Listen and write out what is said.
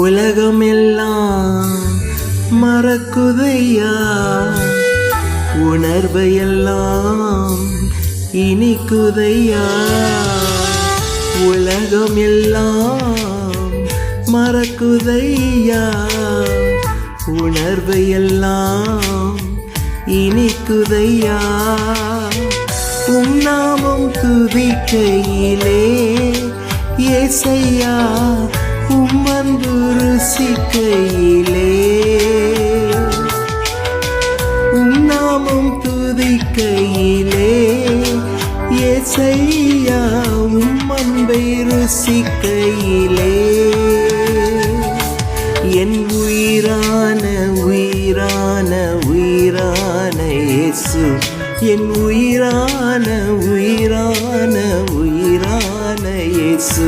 உலகமெல்லாம் மறக்குதையா, உணர்வையெல்லாம் இனிக்குதையா. உலகமெல்லாம் மறக்குதையா, உணர்வையெல்லாம் இனிக்குதையா. உம் நாமம் துதிக்கையிலே ஏசையா, உம் அன்பு ருசிக்கையிலே. உம் நாமம் துதிக்கையிலே ஏசையா, உம் அன்பை ருசிக்கையிலே. என் உயிரான உயிரான உயிரான இயேசு, என் உயிரான உயிரான உயிரான இயேசு,